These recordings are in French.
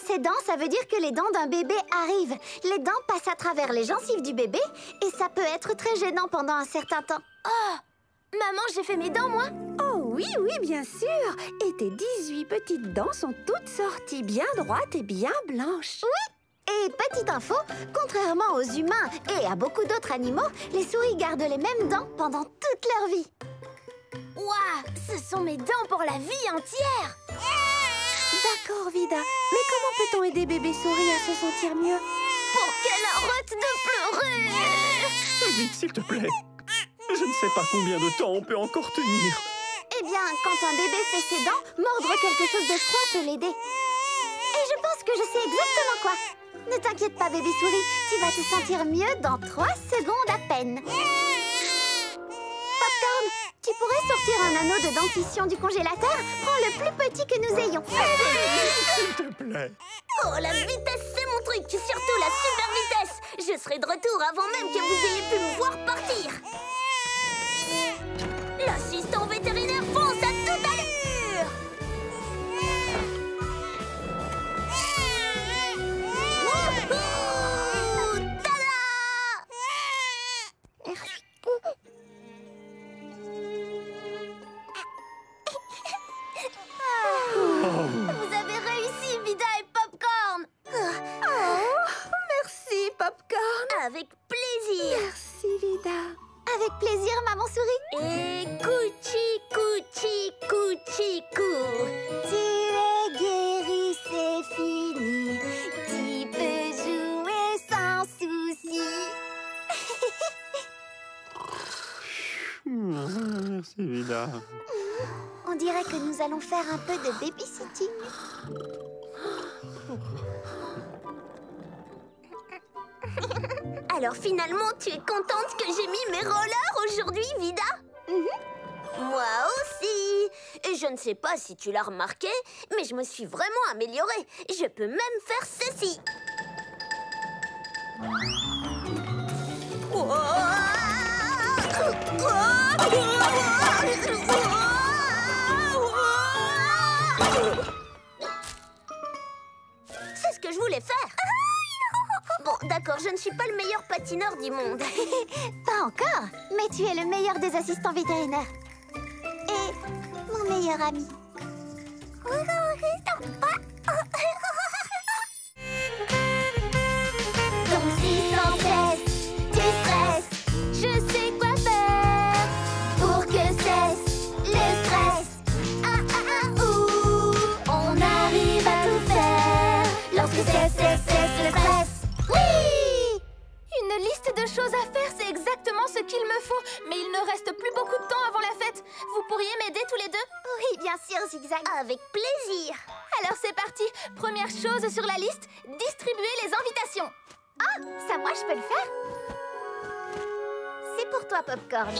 ses dents, ça veut dire que les dents d'un bébé arrivent. Les dents passent à travers les gencives du bébé et ça peut être très gênant pendant un certain temps. Oh! Maman, j'ai fait mes dents, moi? Oh oui, oui, bien sûr. Et tes 18 petites dents sont toutes sorties bien droites et bien blanches. Oui! Et petite info, contrairement aux humains et à beaucoup d'autres animaux, les souris gardent les mêmes dents pendant toute leur vie. Ouah! Ce sont mes dents pour la vie entière! D'accord, Vida. Mais comment peut-on aider bébé souris à se sentir mieux? Pour qu'elle arrête de pleurer! Vite, s'il te plaît. Je ne sais pas combien de temps on peut encore tenir. Eh bien, quand un bébé fait ses dents, mordre quelque chose de froid peut l'aider. Et je pense que je sais exactement quoi. Ne t'inquiète pas, bébé souris, tu vas te sentir mieux dans 3 secondes à peine. Popcorn, tu pourrais sortir un anneau de dentition du congélateur? Prends le plus petit que nous ayons. S'il te plaît. Oh, la vitesse, c'est mon truc! Surtout la super vitesse! Je serai de retour avant même que vous ayez pu me voir partir! L'assistant vétérinaire fonce à toute allure! Wouhou! Tada! Vous avez réussi, Vida et Popcorn! Merci, Popcorn. Avec plaisir! Merci, Vida. Avec plaisir, maman souris. Et couchi, couchi, couchi, cou. Tu es guéri, c'est fini. Tu peux jouer sans souci. Merci, Vida. On dirait que nous allons faire un peu de babysitting. Alors finalement, tu es contente que j'ai mis mes rollers aujourd'hui, Vida? Moi aussi. Et je ne sais pas si tu l'as remarqué, mais je me suis vraiment améliorée. Je peux même faire ceci. C'est ce que je voulais faire. Bon, d'accord, je ne suis pas le meilleur patineur du monde. Pas encore, mais tu es le meilleur des assistants vétérinaires. Et mon meilleur ami. Donc si sans cesse tu stresses, je sais quoi faire pour que cesse le stress. Ouh, on arrive à tout faire lorsque cesse le stress. Oui! Une liste de choses à faire, c'est exactement ce qu'il me faut. Mais il ne reste plus beaucoup de temps avant la fête. Vous pourriez m'aider tous les deux? Oui, bien sûr, Zigzag. Avec plaisir. Alors c'est parti. Première chose sur la liste, distribuer les invitations. Ah, ça, moi, je peux le faire. C'est pour toi, Popcorn.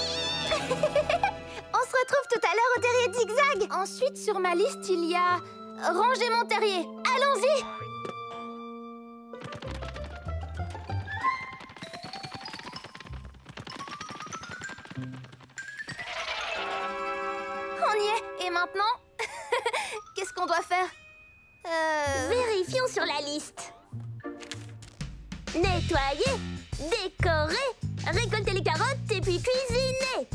On se retrouve tout à l'heure au terrier de Zigzag. Ensuite, sur ma liste, il y a ranger mon terrier. Allons-y! On y est. Et maintenant, qu'est-ce qu'on doit faire? Vérifions sur la liste. Nettoyer, décorer, récolter les carottes et puis cuisiner.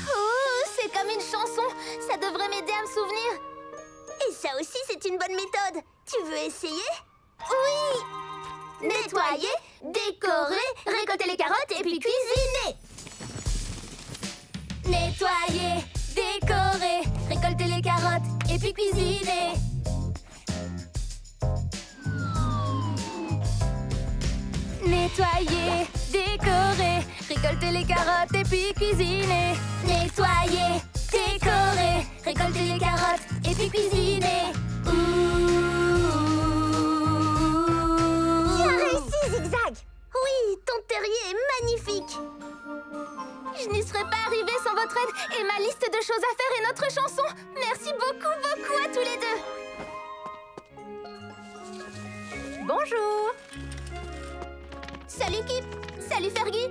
Oh, c'est comme une chanson. Ça devrait m'aider à me souvenir. Et ça aussi, c'est une bonne méthode. Tu veux essayer? Oui! Nettoyer, décorer, récolter les carottes et puis cuisiner. Nettoyer, décorer, récolter les carottes et puis cuisiner. Nettoyer, décorer, récolter les carottes et puis cuisiner. Nettoyer, décorer, récolter les carottes et puis cuisiner. Tu as réussi, Zigzag. Oui, ton terrier est magnifique. Je n'y serais pas arrivée sans votre aide et ma liste de choses à faire et notre chanson. Merci beaucoup, beaucoup à tous les deux. Bonjour. Salut Kip. Salut Fergie.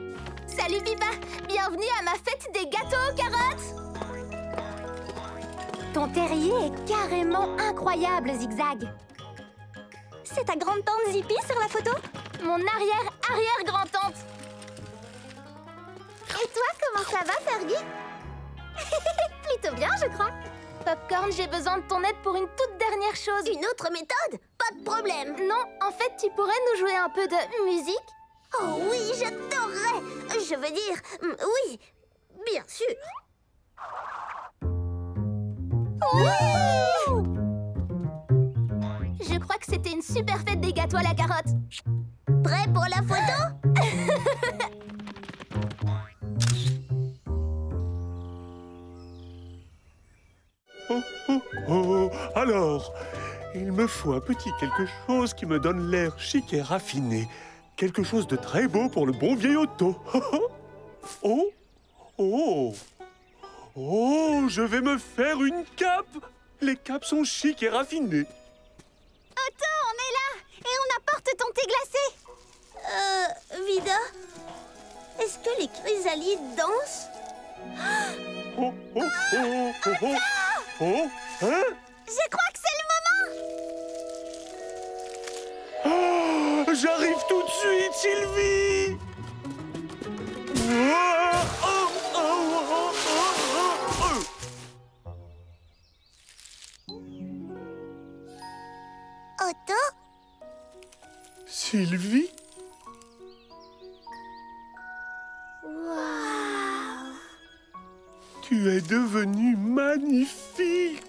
Salut Biba. Bienvenue à ma fête des gâteaux aux carottes. Ton terrier est carrément incroyable, Zigzag. C'est ta grande-tante Zippy sur la photo? Mon arrière-arrière-grand-tante. Et toi, comment ça va, Fergie? Plutôt bien, je crois. Popcorn, j'ai besoin de ton aide pour une toute dernière chose. Une autre méthode? Pas de problème. Non, en fait, tu pourrais nous jouer un peu de musique? Oh oui, j'adorerais. Je veux dire, oui, bien sûr. Je crois que c'était une super fête des gâteaux à la carotte. Prêt pour la photo? Oh, oh, oh. Alors, il me faut un petit quelque chose qui me donne l'air chic et raffiné. Quelque chose de très beau pour le bon vieil Otto. Oh, oh, oh, je vais me faire une cape. Les capes sont chic et raffinées. Otto, on est là! Et on apporte ton thé glacé! Vida, est-ce que les chrysalides dansent? Oh, oh, oh, oh, oh. Oh, hein? Je crois que c'est le moment! Oh, j'arrive tout de suite, Sylvie! Oh, oh, oh, oh, oh, oh. Otto? Sylvie? Waouh! Tu es devenue magnifique!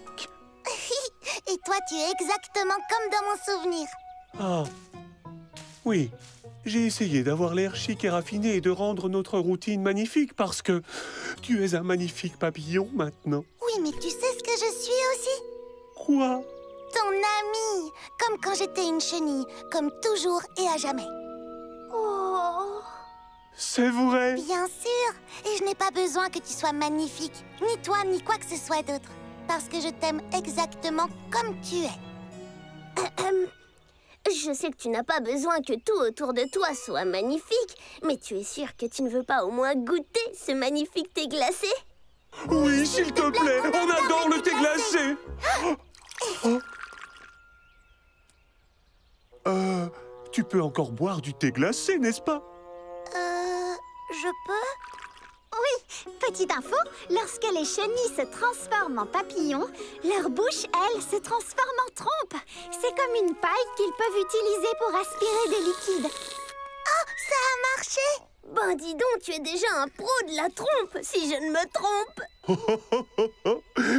Et toi, tu es exactement comme dans mon souvenir. Ah, oui. J'ai essayé d'avoir l'air chic et raffiné et de rendre notre routine magnifique parce que tu es un magnifique papillon maintenant. Oui, mais tu sais ce que je suis aussi? Quoi? Ton amie, comme quand j'étais une chenille, comme toujours et à jamais. Oh, C'est vrai? bien sûr. Et je n'ai pas besoin que tu sois magnifique, ni toi, ni quoi que ce soit d'autre. Parce que je t'aime exactement comme tu es. Je sais que tu n'as pas besoin que tout autour de toi soit magnifique, mais tu es sûr que tu ne veux pas au moins goûter ce magnifique thé glacé? Oui, s'il te plaît, on adore le thé glacé. Tu peux encore boire du thé glacé, n'est-ce pas? Je peux? Oui, petite info, lorsque les chenilles se transforment en papillons, leur bouche, elle, se transforme en trompe. C'est comme une paille qu'ils peuvent utiliser pour aspirer des liquides. Oh, ça a marché! Ben dis donc, tu es déjà un pro de la trompe, si je ne me trompe.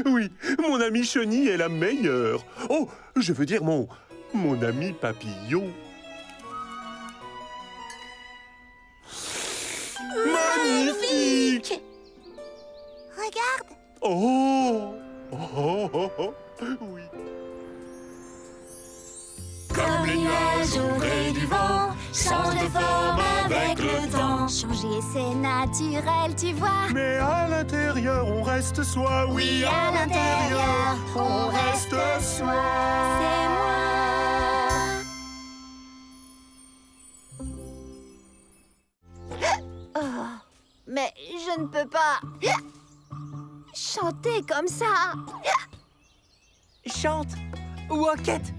Oui, mon ami chenille est la meilleure. Oh, je veux dire mon ami papillon. Magnifique! Regarde! Oh! Oh, oh, oh, oui. Comme les nuages au gré du vent, change de forme avec le temps. Changer, c'est naturel, tu vois. Mais à l'intérieur, on reste soi. Oui, à l'intérieur, on reste soi. C'est moi. Oh, mais je ne peux pas chanter comme ça. Chante ou hoquette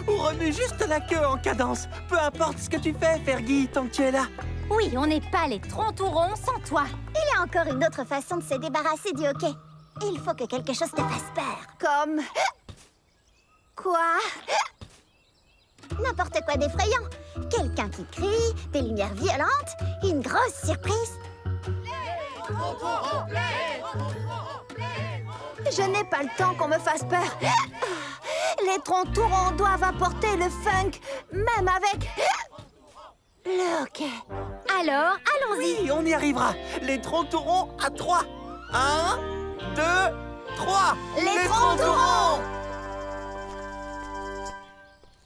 ou remue juste la queue en cadence. Peu importe ce que tu fais, Fergie, tant que tu es là. Oui, on n'est pas les troncs-tourons sans toi. Il y a encore une autre façon de se débarrasser du hockey. Il faut que quelque chose te fasse peur. Comme... Quoi? N'importe quoi d'effrayant. Quelqu'un qui crie, des lumières violentes, une grosse surprise. Je n'ai pas le temps qu'on me fasse peur. Les troncs-tourons doivent apporter le funk, même avec le hockey. Alors, allons-y. Oui, on y arrivera. Les troncs-tourons à 3. 1, 2, 3. Les troncs-tourons!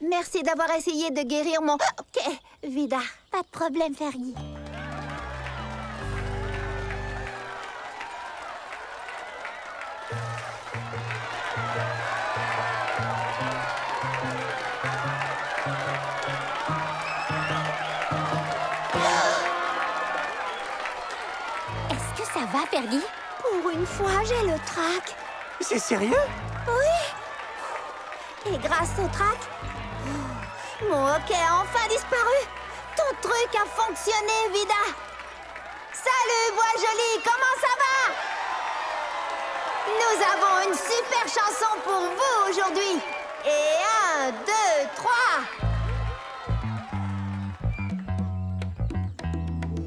Merci d'avoir essayé de guérir mon... Ok, Vida. Pas de problème, Fergie. Est-ce que ça va, Fergie? Pour une fois, j'ai le trac. C'est sérieux? Et grâce au trac, Mon hockey a enfin disparu. Ton truc a fonctionné, Vida. Salut, Bois Joli, comment ça va? Nous avons une super chanson pour vous aujourd'hui. Et 1, 2, 3.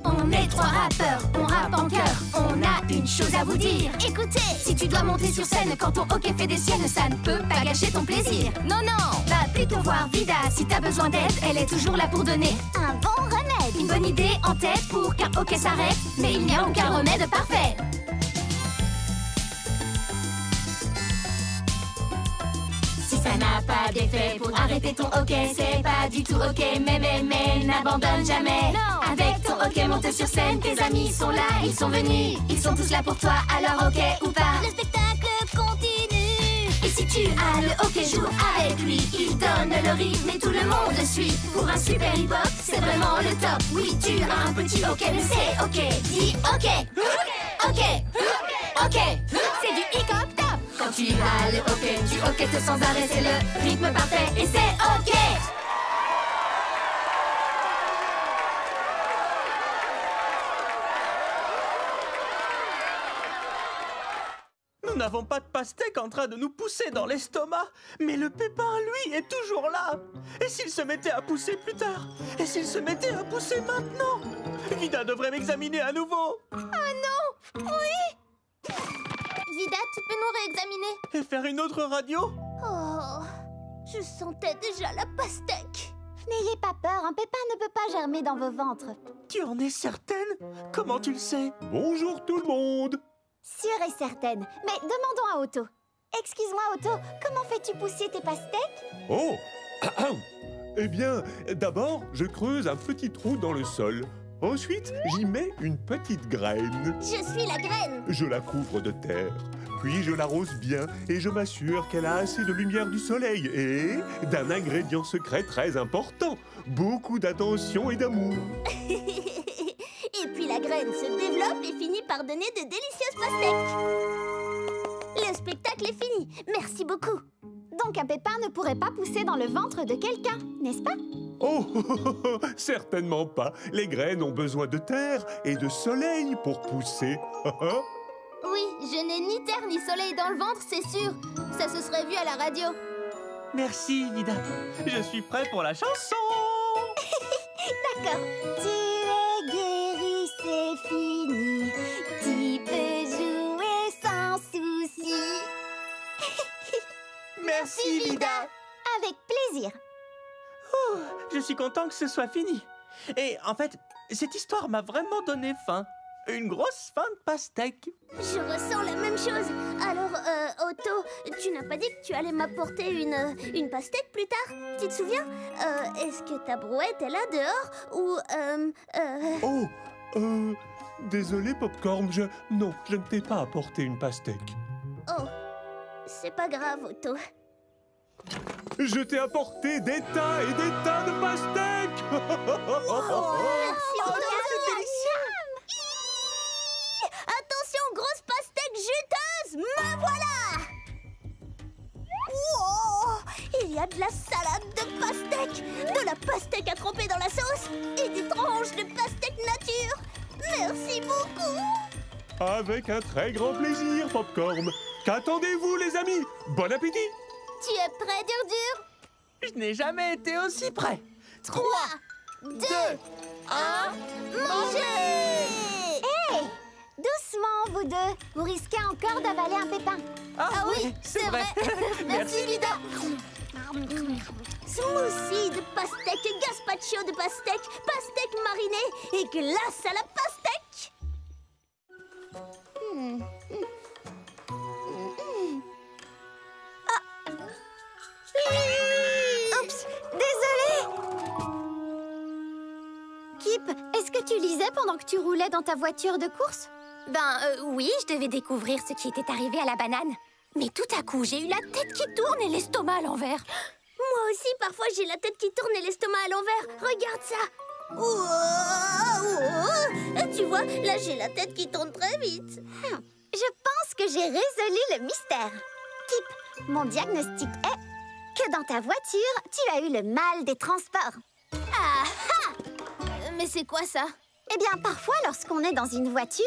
On est 3 rappeurs, on rappe en chœur. On a une chose à vous dire. Écoutez, si tu dois monter sur scène quand ton hockey fait des siennes, ça ne peut pas gâcher ton plaisir. Non, non, va plutôt voir Vida. Si t'as besoin d'aide, elle est toujours là pour donner Un bon remède. une bonne idée en tête pour qu'un hockey s'arrête. Mais il n'y a aucun remède parfait. Si ça n'a pas d'effet pour arrêter ton hockey, c'est pas du tout ok. Mais n'abandonne jamais. Non. Avec ton hockey, monte sur scène. Tes amis sont là, ils sont venus. Ils sont tous là pour toi, alors ok ou pas. Le spectacle continue. Et si tu as le hockey, joue avec lui. Il donne le rythme et tout le monde le suit. Pour un super hip-hop, c'est vraiment le top. Oui, tu as un petit hockey, mais c'est ok. Dis ok. Ok. Ok. C'est du hip-hop top. Quand tu as le hockey, tu hockey sans arrêt. C'est le rythme parfait et c'est ok. Nous n'avons pas de pastèque en train de nous pousser dans l'estomac. Mais le pépin, lui, est toujours là. Et s'il se mettait à pousser plus tard? Et s'il se mettait à pousser maintenant? Vida devrait m'examiner à nouveau. Vida, tu peux nous réexaminer? Et faire une autre radio? Oh, je sentais déjà la pastèque. N'ayez pas peur, un pépin ne peut pas germer dans vos ventres. Tu en es certaine? Comment tu le sais? Bonjour tout le monde. Sûre et certaine. Mais demandons à Otto. Excuse-moi, Otto, comment fais-tu pousser tes pastèques? Oh. Eh bien, d'abord, je creuse un petit trou dans le sol. Ensuite, j'y mets une petite graine. Je suis la graine. Je la couvre de terre. Puis je l'arrose bien et je m'assure qu'elle a assez de lumière du soleil et d'un ingrédient secret très important. Beaucoup d'attention et d'amour. Et puis la graine se développe et finit par donner de délicieuses pastèques. Le spectacle est fini. Merci beaucoup. Donc un pépin ne pourrait pas pousser dans le ventre de quelqu'un, n'est-ce pas? Oh, certainement pas. Les graines ont besoin de terre et de soleil pour pousser. Oui, je n'ai ni terre ni soleil dans le ventre, c'est sûr. Ça se serait vu à la radio. Merci, Vida. Je suis prêt pour la chanson. D'accord. Tu es guéri, c'est fini. Tu peux jouer sans souci. Merci, Vida. Avec plaisir. Je suis content que ce soit fini. Et en fait, cette histoire m'a vraiment donné faim. Une grosse faim de pastèque. Je ressens la même chose. Alors, Otto, tu n'as pas dit que tu allais m'apporter une pastèque plus tard? Tu te souviens? Est-ce que ta brouette est là dehors? Ou, Oh, désolé Popcorn, non, je ne t'ai pas apporté une pastèque. Oh, c'est pas grave, Otto. Je t'ai apporté des tas et des tas de pastèques. Merci, Otto. Attention, grosse pastèque juteuse, me voilà! Wow! Il y a de la salade de pastèque, de la pastèque à tremper dans la sauce et des tranches de pastèque nature. Merci beaucoup! Avec un très grand plaisir, Popcorn. Qu'attendez-vous, les amis? Bon appétit! Tu es prêt, Dur? Je n'ai jamais été aussi prêt. 3, 2, 1, Manger! Hé! Doucement, vous deux. Vous risquez encore d'avaler un pépin. Ah oui, c'est vrai. Merci, Vida. Smoothie de pastèque, gazpacho de pastèque, pastèque marinée et glace à la pastèque. Oups, désolée. Kip, est-ce que tu lisais pendant que tu roulais dans ta voiture de course? Oui, je devais découvrir ce qui était arrivé à la banane. Mais tout à coup, j'ai eu la tête qui tourne et l'estomac à l'envers. Moi aussi, parfois, j'ai la tête qui tourne et l'estomac à l'envers. Regarde ça. Tu vois, là, j'ai la tête qui tourne très vite. Je pense que j'ai résolu le mystère. Kip, mon diagnostic est que dans ta voiture, tu as eu le mal des transports. Ah ah! Mais c'est quoi ça? Eh bien, parfois, lorsqu'on est dans une voiture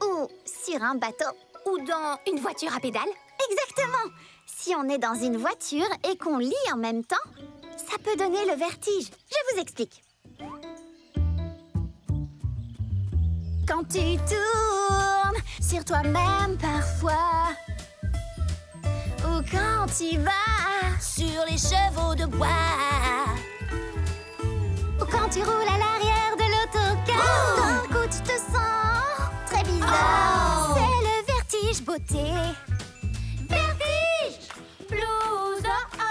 ou sur un bateau, Ou dans une voiture à pédales? exactement. Si on est dans une voiture et qu'on lit en même temps, ça peut donner le vertige. Je vous explique. Quand tu tournes sur toi-même parfois, ou quand tu vas Sur les chevaux de bois. ou quand tu roules à l'arrière de l'autocar, d'un coup tu te sens très bizarre. Oh. C'est le vertige beauté. Vertige! Blues, oh oh!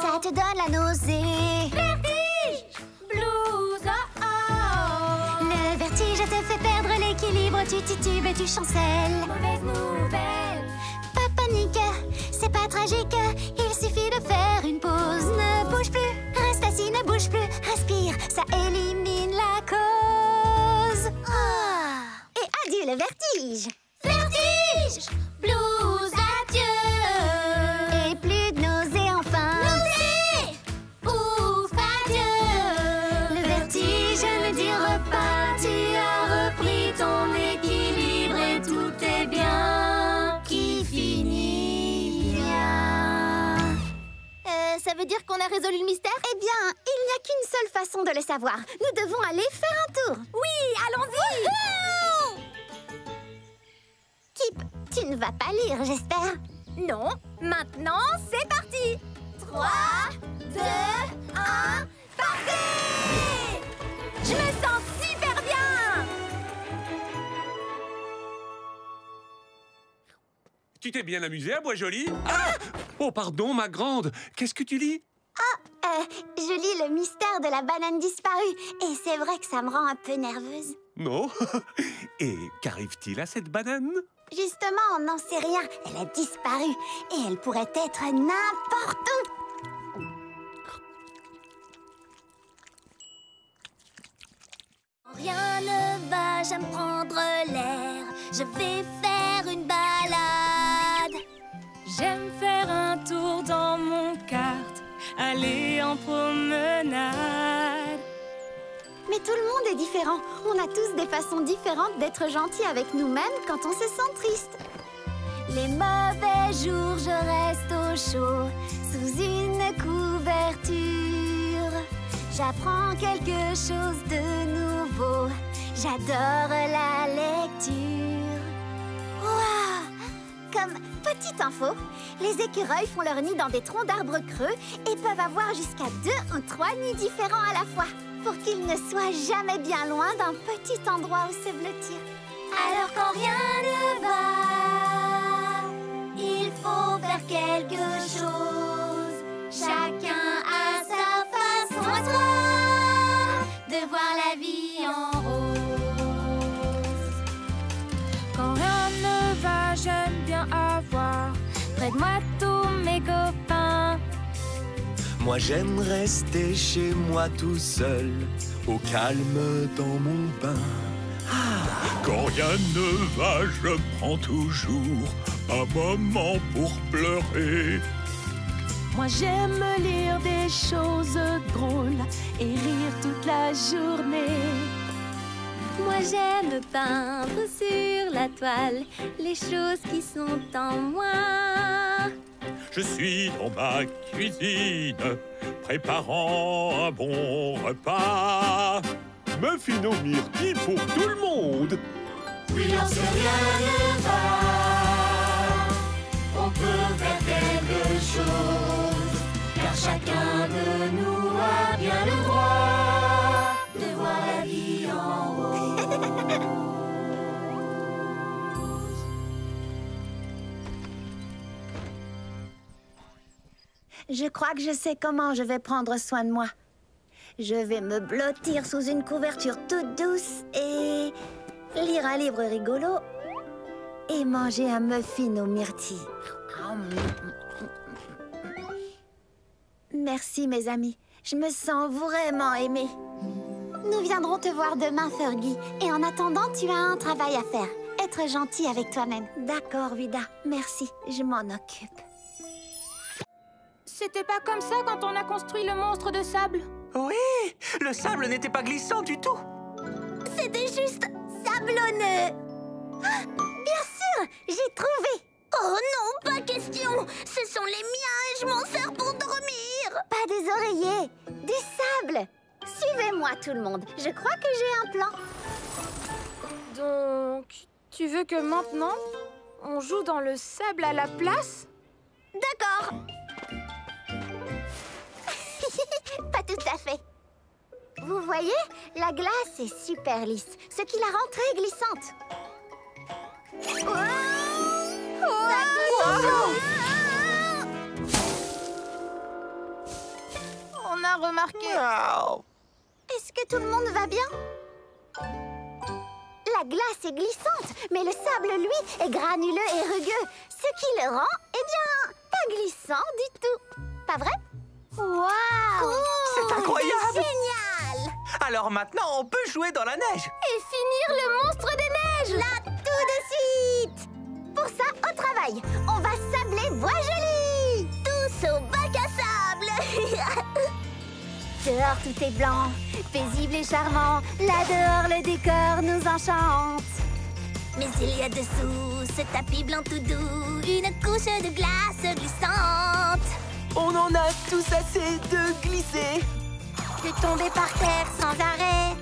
Ça te donne la nausée. Vertige! Blues, oh oh! Le vertige te fait perdre l'équilibre, tu titubes et tu chancelles. Mauvaise nouvelle! Pas panique, c'est pas tragique, il suffit de faire une pause. Ne bouge plus, reste assis, ne bouge plus, respire, ça élimine la cause. Ah. Et adieu le vertige. Vertige! Blues, adieu! Et plus de nausée enfin. Nausée! Ouf, adieu! Le vertige ne dure pas, tu as repris ton équilibre et tout est bien qui finit bien. Ça veut dire qu'on a résolu le mystère? Eh bien, il n'y a qu'une seule façon de le savoir. Nous devons aller faire un tour. Oui, allons-y! Kip, tu ne vas pas lire, j'espère. Non, maintenant c'est parti! 3, 2, 1, partez! Je me sens super bien! Tu t'es bien amusée à Bois-Joli? Ah! Oh, pardon, ma grande. Qu'est-ce que tu lis? Je lis le mystère de la banane disparue et c'est vrai que ça me rend un peu nerveuse. Non. Et qu'arrive-t-il à cette banane? Justement, on n'en sait rien. Elle a disparu et elle pourrait être n'importe où. Rien ne va, j'aime prendre l'air. Je vais faire une balade. J'aime faire un tour dans mon kart, aller en promenade. Mais tout le monde est différent. On a tous des façons différentes d'être gentils avec nous-mêmes quand on se sent triste. Les mauvais jours, je reste au chaud, sous une couverture. J'apprends quelque chose de nouveau. J'adore la lecture. Waouh! Comme petite info, les écureuils font leur nid dans des troncs d'arbres creux et peuvent avoir jusqu'à 2 ou 3 nids différents à la fois, pour qu'ils ne soient jamais bien loin d'un petit endroit où se blottir. Alors quand rien ne va, il faut faire quelque chose. Chacun a sa façon à soi de voir la vie en rose. Quand rien ne va, j'aime bien avoir près de moi tous mes copains. Moi j'aime rester chez moi tout seul, au calme dans mon bain. Quand rien ne va, je prends toujours un moment pour pleurer. Moi j'aime lire des choses drôles et rire toute la journée. Moi j'aime peindre sur la toile les choses qui sont en moi. Je suis dans ma cuisine, préparant un bon repas. Muffin aux myrtilles pour tout le monde. Oui, lorsque rien ne va, on peut faire quelque chose, car chacun de nous a bien le droit de voir la vie en rose. Je crois que je sais comment je vais prendre soin de moi. Je vais me blottir sous une couverture toute douce et lire un livre rigolo et manger un muffin aux myrtilles. Merci, mes amis. Je me sens vraiment aimée. Nous viendrons te voir demain, Fergie. Et en attendant, tu as un travail à faire. Être gentil avec toi-même. D'accord, Vida. Merci, je m'en occupe. C'était pas comme ça quand on a construit le monstre de sable. Oui, le sable n'était pas glissant du tout. C'était juste sablonneux. Ah, bien sûr, j'ai trouvé. Oh non, pas question. Ce sont les miens et je m'en sers pour dormir. Pas des oreillers, du sable. Suivez-moi tout le monde, je crois que j'ai un plan. Donc, tu veux que maintenant, on joue dans le sable à la place? D'accord. Pas tout à fait. Vous voyez, la glace est super lisse, ce qui la rend très glissante. On a remarqué. Est-ce que tout le monde va bien? La glace est glissante, mais le sable, lui, est granuleux et rugueux, ce qui le rend, eh bien, pas glissant du tout. Pas vrai? Waouh! C'est incroyable! Génial! Alors maintenant, on peut jouer dans la neige. Et finir le monstre des neiges! Là, tout de suite! Pour ça, au travail, on va sabler Bois Joli! Tous au bac à sable! Dehors, tout est blanc, paisible et charmant. Là dehors, le décor nous enchante. Mais il y a dessous ce tapis blanc tout doux, une couche de glace glissante. On en a tous assez de glisser. De tomber par terre sans arrêt.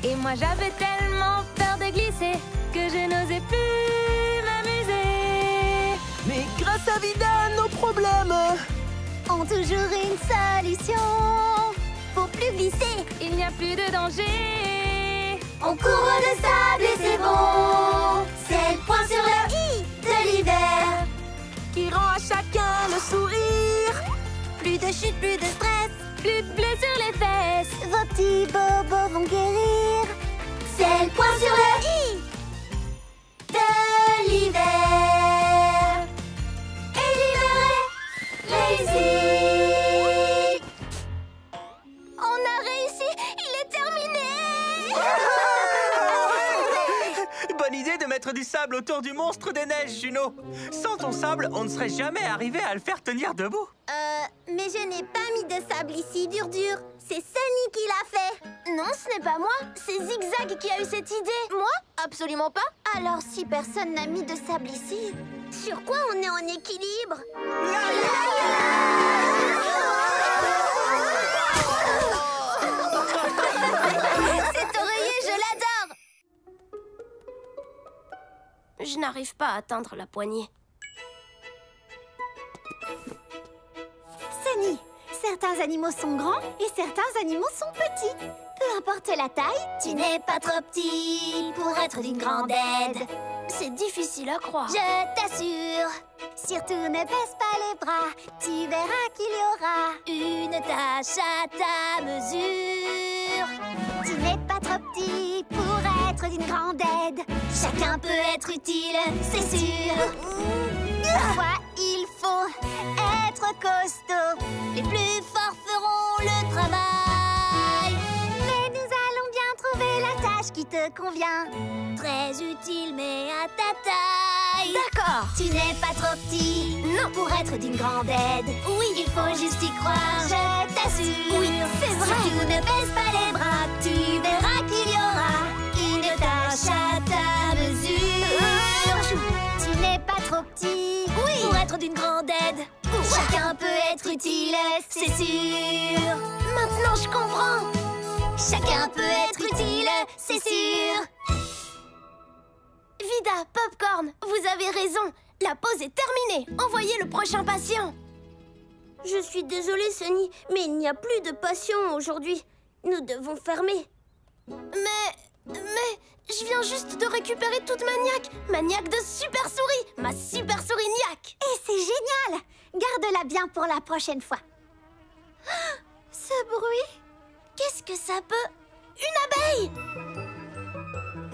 Et moi j'avais tellement peur de glisser que je n'osais plus m'amuser. Mais grâce à Vida, nos problèmes Ont toujours une solution. Pour plus glisser, Il n'y a plus de danger. On court de sable et c'est bon. C'est le point sur le i de l'hiver. Qui rend à chacun le sourire. plus de chute, plus de stress. Plus de blé sur les fesses. Vos petits bobos vont guérir. C'est le point sur le i de l'hiver. Et l'hiver est réussi. On a réussi, il est terminé. Bonne idée de mettre du sable autour du monstre des neiges, Juno. Sans ton sable, on ne serait jamais arrivé à le faire tenir debout. Mais je n'ai pas mis de sable ici, dur. C'est Sunny qui l'a fait. Non, ce n'est pas moi. C'est Zigzag qui a eu cette idée. Moi? Absolument pas. Alors, si personne n'a mis de sable ici, sur quoi on est en équilibre? Cet oreiller, je l'adore. Je n'arrive pas à atteindre la poignée. Sunny, certains animaux sont grands et certains animaux sont petits. Peu importe la taille, tu n'es pas trop petit pour être d'une grande aide. C'est difficile à croire. Je t'assure, surtout ne baisse pas les bras, tu verras qu'il y aura Une tâche à ta mesure. Tu n'es pas trop petit pour être d'une grande aide. Chacun peut être utile, c'est sûr. Parfois, il faut être costaud. Les plus forts feront le travail. Mais nous allons bien trouver la tâche qui te convient. Très utile, mais à ta taille. D'accord. Tu n'es pas trop petit, non, pour être d'une grande aide. Oui, Il faut juste y croire, je t'assure. Oui, c'est vrai. Surtout ne baisse pas les bras, tu verras qu'il y aura une tâche à ta mesure. Tu n'es pas trop petit, oui, pour être d'une grande aide. chacun peut être utile, c'est sûr. Maintenant, je comprends. Chacun peut être utile, c'est sûr. Vida, Popcorn, vous avez raison. La pause est terminée. Envoyez le prochain patient. Je suis désolée, Sunny, mais il n'y a plus de patients aujourd'hui. Nous devons fermer. Mais, je viens juste de récupérer toute ma niaque. Ma niaque de super souris. Ma super souris niaque. Et c'est génial. Garde-la bien pour la prochaine fois. Ah, ce bruit. Qu'est-ce que ça peut... Une abeille!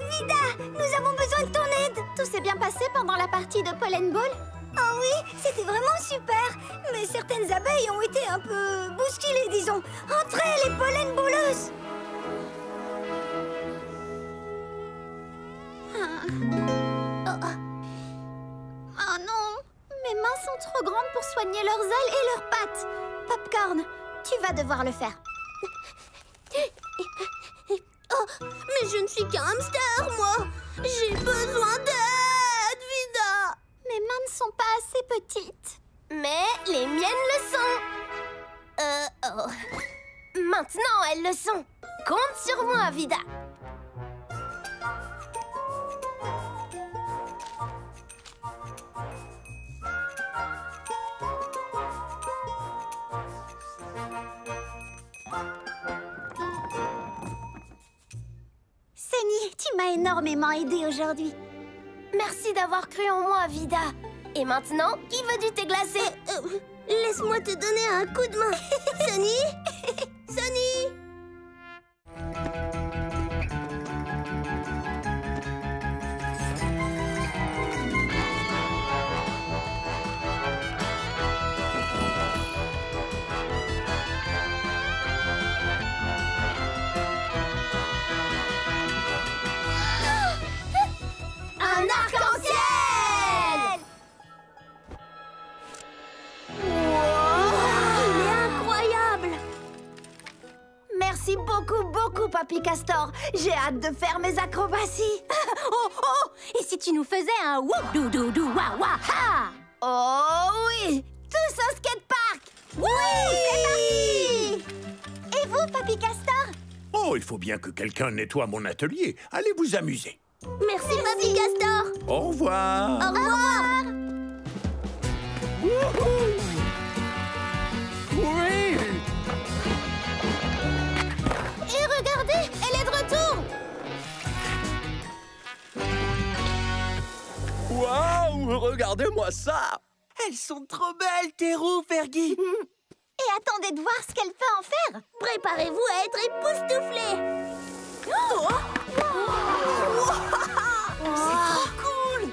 Vida, nous avons besoin de ton aide. Tout s'est bien passé pendant la partie de Pollen Ball? Oh oui, c'était vraiment super. Mais certaines abeilles ont été un peu bousculées, disons. Entrez, les pollen balleuses. Oh non, mes mains sont sont trop grandes pour soigner leurs ailes et leurs pattes. Popcorn, tu vas devoir le faire. Oh, mais je ne suis qu'un hamster, moi. J'ai besoin d'aide, Vida. Mes mains ne sont pas assez petites. Mais les miennes le sont. Maintenant, elles le sont. Compte sur moi, Vida. Sunny, tu m'as énormément aidé aujourd'hui. Merci d'avoir cru en moi, Vida. Et maintenant, qui veut du thé glacé? Laisse-moi te donner un coup de main. Sunny? Sunny? Un arc-en-ciel! Il est incroyable! Merci beaucoup, Papy Castor. J'ai hâte de faire mes acrobaties. Oh! Et si tu nous faisais un whoop dou dou dou wa wa ha? Oh oui! Tous au skatepark! Oui, c'est parti! Et vous, Papy Castor? Oh, il faut bien que quelqu'un nettoie mon atelier. Allez vous amuser. Merci, Papy Castor! Au revoir. Au revoir! Oui. Et regardez, elle est de retour! Waouh, regardez-moi ça. Elles sont trop belles, tes roues, Fergie. Et attendez de voir ce qu'elle peut en faire! Préparez-vous à être époustouflés! C'est trop cool.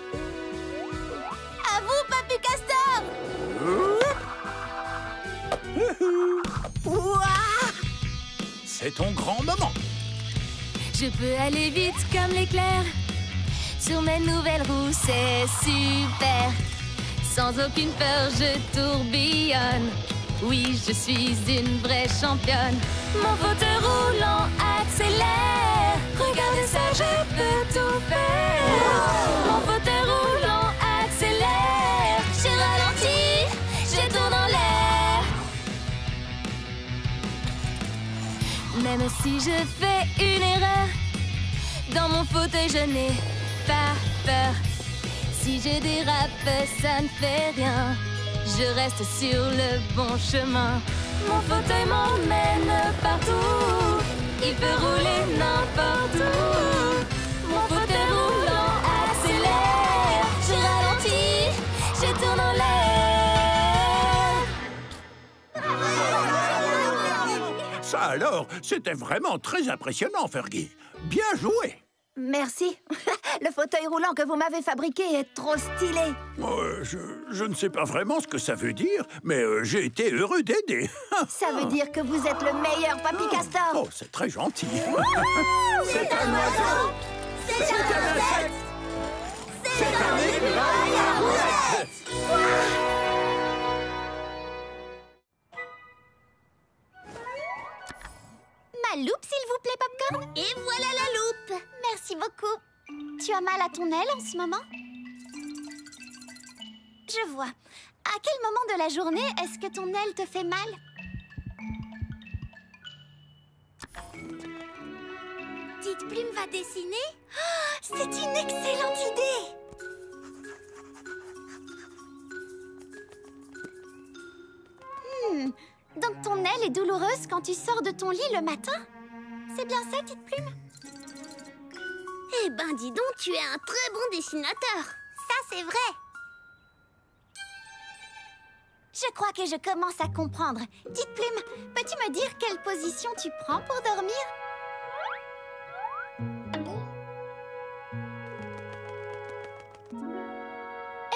À vous, Papy Castor! C'est ton grand moment. Je peux aller vite comme l'éclair. Sur mes nouvelles roues, c'est super. Sans aucune peur, je tourbillonne. Oui, je suis une vraie championne. Mon fauteuil roulant accélère. Regardez ça, je peux tout faire. Mon fauteuil roulant accélère. Je ralentis, je tourne en l'air. Même si je fais une erreur, dans mon fauteuil, je n'ai pas peur. Si je dérape, ça ne fait rien. Je reste sur le bon chemin. Mon fauteuil m'emmène partout. Il peut rouler n'importe où. Mon fauteuil roulant accélère. Je ralentis, je tourne en l'air. Ça alors, c'était vraiment très impressionnant, Fergie. Bien joué. Merci. Le fauteuil roulant que vous m'avez fabriqué est trop stylé. Je ne sais pas vraiment ce que ça veut dire, mais j'ai été heureux d'aider. Ça veut dire que vous êtes le meilleur, Papy Castor. Oh, c'est très gentil. C'est un oiseau! C'est un insecte! C'est un écureuil à roulettes! Ma loupe, s'il vous plaît, Popcorn. Et voilà la loupe! Merci beaucoup. Tu as mal à ton aile en ce moment? Je vois. À quel moment de la journée est-ce que ton aile te fait mal? Petite Plume va dessiner? Oh, c'est une excellente idée! Donc ton aile est douloureuse quand tu sors de ton lit le matin? C'est bien ça, Petite Plume? Eh ben, dis donc, tu es un très bon dessinateur. Ça, c'est vrai. Je crois que je commence à comprendre. Petite Plume, peux-tu me dire quelle position tu prends pour dormir?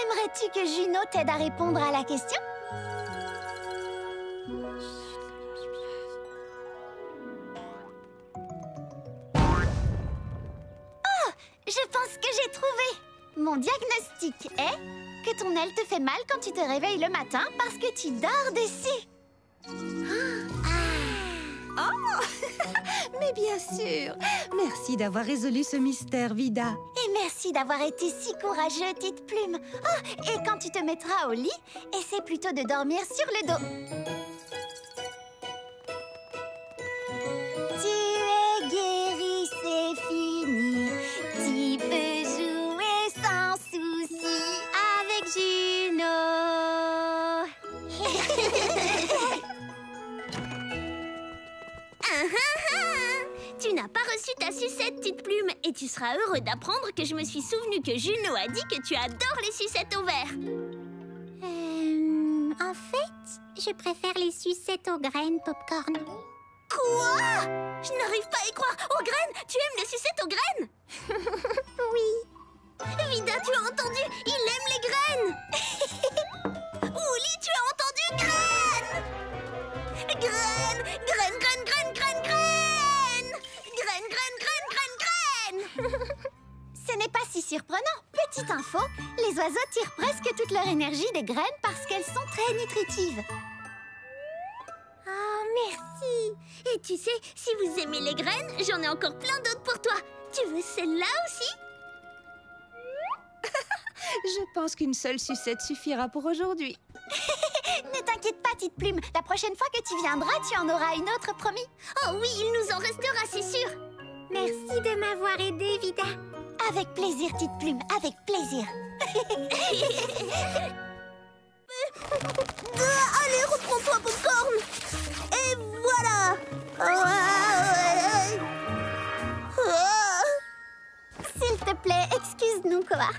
Aimerais-tu que Juno t'aide à répondre à la question? Oh, je pense que j'ai trouvé. Mon diagnostic est que ton aile te fait mal quand tu te réveilles le matin parce que tu dors dessus. Oh, mais bien sûr. Merci d'avoir résolu ce mystère, Vida. Et merci d'avoir été si courageux, Petite Plume. Oh, et quand tu te mettras au lit, essaie plutôt de dormir sur le dos. Tu es guéri, c'est fini. Tu peux jouer sans souci avec Juno. Tu n'as pas reçu ta sucette, Petite Plume, et tu seras heureux d'apprendre que je me suis souvenu que Juno a dit que tu adores les sucettes au verre. En fait, je préfère les sucettes aux graines, Popcorn. Quoi? Je n'arrive pas à y croire. Aux graines? Tu aimes les sucettes aux graines? Oui. Vida, tu as entendu? Il aime les graines. Woolly, tu as entendu? Graines! Graines! Graines, graines, graines, graines, graines! Graines, graines, graines, graines, graines! Ce n'est pas si surprenant. Petite info, les oiseaux tirent presque toute leur énergie des graines parce qu'elles sont très nutritives. Oh, merci. Et tu sais, si vous aimez les graines, j'en ai encore plein d'autres pour toi. Tu veux celle-là aussi? Je pense qu'une seule sucette suffira pour aujourd'hui. Ne t'inquiète pas, Petite Plume. La prochaine fois que tu viendras, tu en auras une autre, promis. Oh oui, il nous en restera, c'est sûr. Merci de m'avoir aidée, Vida. Avec plaisir, Petite Plume, avec plaisir. Allez, reprends-toi, Popcorn. Et voilà. S'il te plaît, excuse-nous, Koa.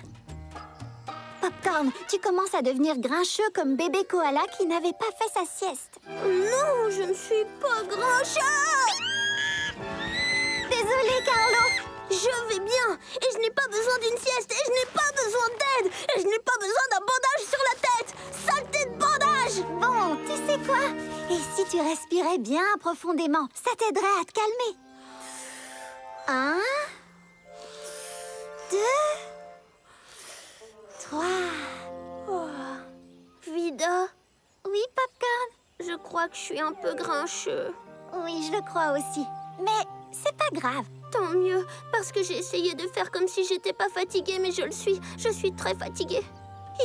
Popcorn, tu commences à devenir grincheux comme bébé koala qui n'avait pas fait sa sieste. Non, je ne suis pas grincheux. Désolée, Carlo. Je vais bien et je n'ai pas besoin d'une sieste et je n'ai pas besoin d'aide et je n'ai pas besoin d'un bandage sur la tête. Saleté de bandage! Bon, tu sais quoi? Et si tu respirais bien profondément, ça t'aiderait à te calmer. 1, 2, 3. Vida, Oui, Popcorn? je crois que je suis un peu grincheux. Oui, je le crois aussi. Mais c'est pas grave. Tant mieux, parce que j'ai essayé de faire comme si j'étais pas fatiguée, mais je le suis. Je suis très fatiguée.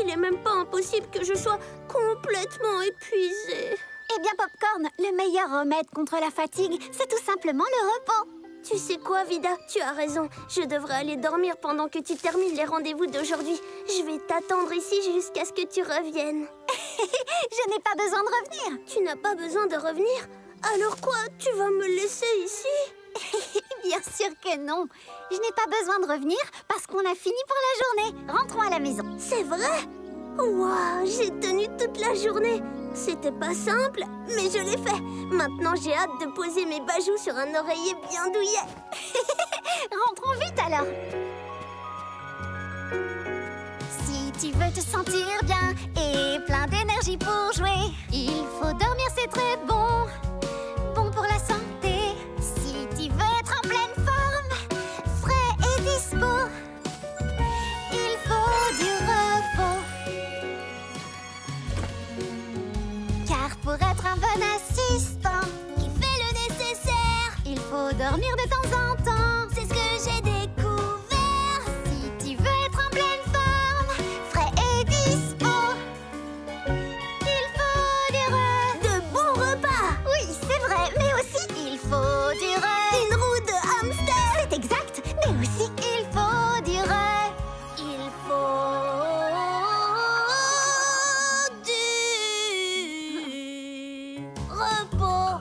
Il est même pas impossible que je sois complètement épuisée. Eh bien, Popcorn, le meilleur remède contre la fatigue, c'est tout simplement le repos. Tu sais quoi, Vida? Tu as raison. Je devrais aller dormir pendant que tu termines les rendez-vous d'aujourd'hui. Je vais t'attendre ici jusqu'à ce que tu reviennes. Je n'ai pas besoin de revenir. Tu n'as pas besoin de revenir? Alors quoi? Tu vas me laisser ici? Bien sûr que non. Je n'ai pas besoin de revenir parce qu'on a fini pour la journée. Rentrons à la maison. C'est vrai? Waouh, j'ai tenu toute la journée. C'était pas simple, mais je l'ai fait. Maintenant, j'ai hâte de poser mes bajoux sur un oreiller bien douillet. Rentrons vite alors. Si tu veux te sentir bien et plein d'énergie pour jouer, il faut dormir, c'est très bon. Bon pour la santé. Si tu veux être en pleine forme, frais et dispo, il faut du repos. Car pour être un bon assistant Qui fait le nécessaire, il faut dormir de temps en temps. c'est ce que j'ai découvert. Si tu veux être en pleine forme, frais et dispo, il faut De bons repas, Oui, c'est vrai, mais aussi il faut du une roue de hamster. C'est exact, mais aussi il faut du Il faut du repos.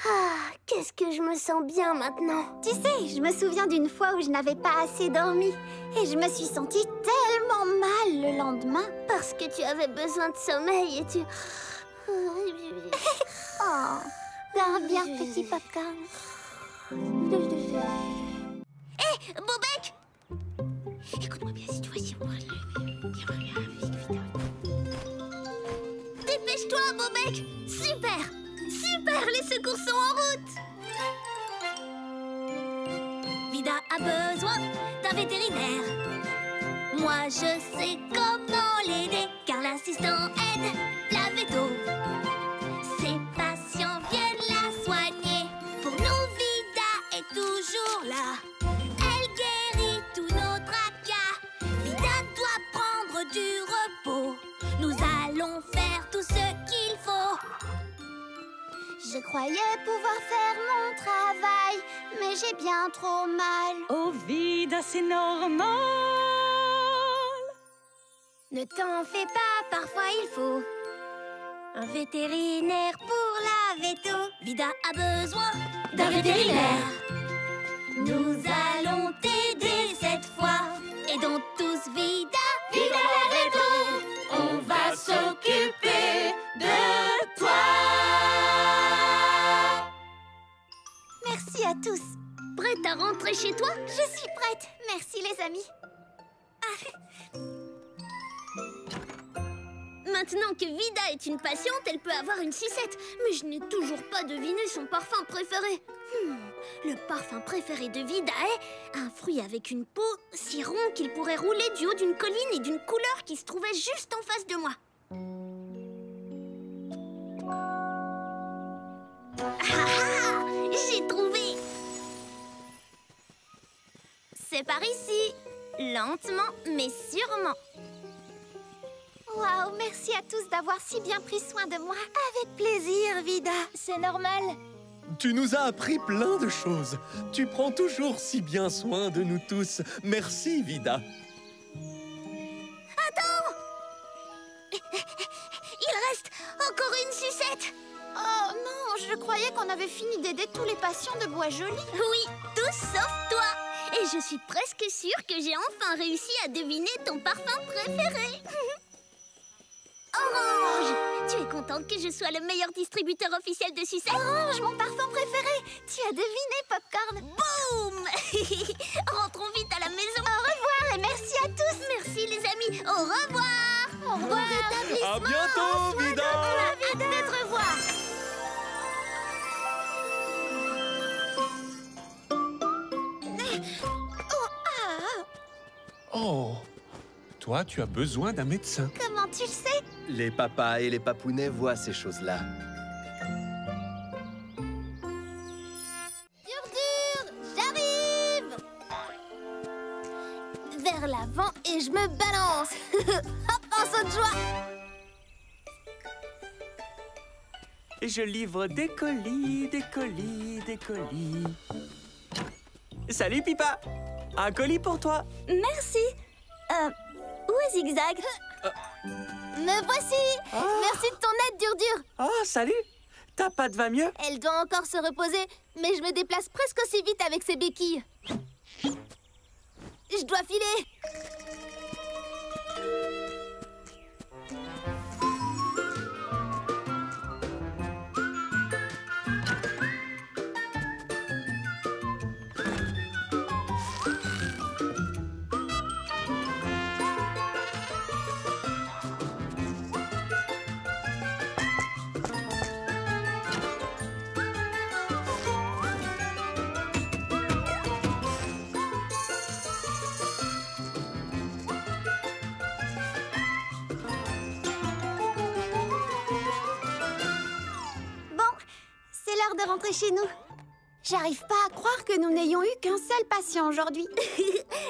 Ah, qu'est-ce que je me sens bien maintenant. Tu sais, je me souviens d'une fois où je n'avais pas assez dormi et je me suis sentie tellement mal le lendemain. Parce que tu avais besoin de sommeil et tu... Oh, dors bien, petit Popcorn. Hé, Bobek! Écoute-moi bien, si tu vois si on... Dépêche-toi, Bobek! Super! Super, les secours sont en route! Vida a besoin d'un d'un vétérinaire. Moi je sais comment l'aider, car l'assistant aide la véto. Ses patients viennent la soigner. Pour nous, Vida est toujours là. Elle guérit tous nos tracas. Vida doit prendre du repos. Nous allons faire tout ce qu'il faut. Je croyais pouvoir faire mon travail, mais j'ai bien trop mal. Oh, Vida, c'est normal. Ne t'en fais pas, parfois il faut un vétérinaire pour la véto. Vida a besoin d'un vétérinaire. Nous allons t'aider cette fois. Aidons tous Vida. Vida la véto. On va s'occuper de toi. Merci à tous. Prête à rentrer chez toi? Je suis prête. Merci les amis. Maintenant que Vida est une patiente, elle peut avoir une sucette. Mais je n'ai toujours pas deviné son parfum préféré. Le parfum préféré de Vida est un fruit avec une peau si rond qu'il pourrait rouler du haut d'une colline et d'une couleur qui se trouvait juste en face de moi. J'ai trouvé! C'est par ici. Lentement, mais sûrement. Waouh, merci à tous d'avoir si bien pris soin de moi. Avec plaisir, Vida. C'est normal. Tu nous as appris plein de choses. Tu prends toujours si bien soin de nous tous. Merci, Vida. Attends! Il reste encore une sucette. Oh non, je croyais qu'on avait fini d'aider tous les patients de Bois-Joli. Oui, tous sauf toi. Et je suis presque sûre que j'ai enfin réussi à deviner ton parfum préféré. Orange! Tu es contente que je sois le meilleur distributeur officiel de sucettes? Orange, mon parfum préféré. Tu as deviné, Popcorn. Boum! Rentrons vite à la maison. Au revoir et merci à tous. Merci les amis. Au revoir. Au revoir. À bientôt, Vida. Hâte de te revoir. Oh, toi, tu as besoin d'un médecin. Comment tu le sais? Les papas et les papounets voient ces choses-là. Dur, j'arrive! Vers l'avant et je me balance. Hop, un saut de joie. Et je livre des colis, des colis, des colis. Salut, Pipa! Un colis pour toi. Merci. Où est Zigzag? Me voici. Merci de ton aide, Dur. Oh, salut! Ta patte va mieux? Elle doit encore se reposer, mais je me déplace presque aussi vite avec ses béquilles. Je dois filer. De rentrer chez nous. J'arrive pas à croire que nous n'ayons eu qu'un seul patient aujourd'hui.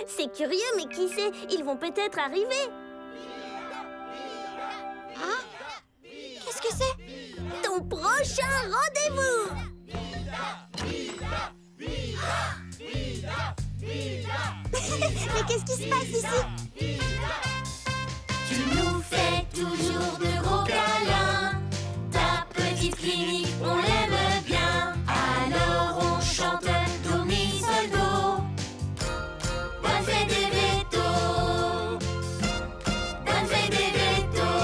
C'est curieux, mais qui sait, ils vont peut-être arriver. Hein? Qu'est-ce que c'est? Ton prochain rendez-vous. Mais qu'est-ce qui se passe ici? Tu nous fais toujours de gros câlins. Ta petite clinique, on l'aime bien. Alors on chante do, mi, sol, do. Bonne fête des vétos. Bonne fête des vétos.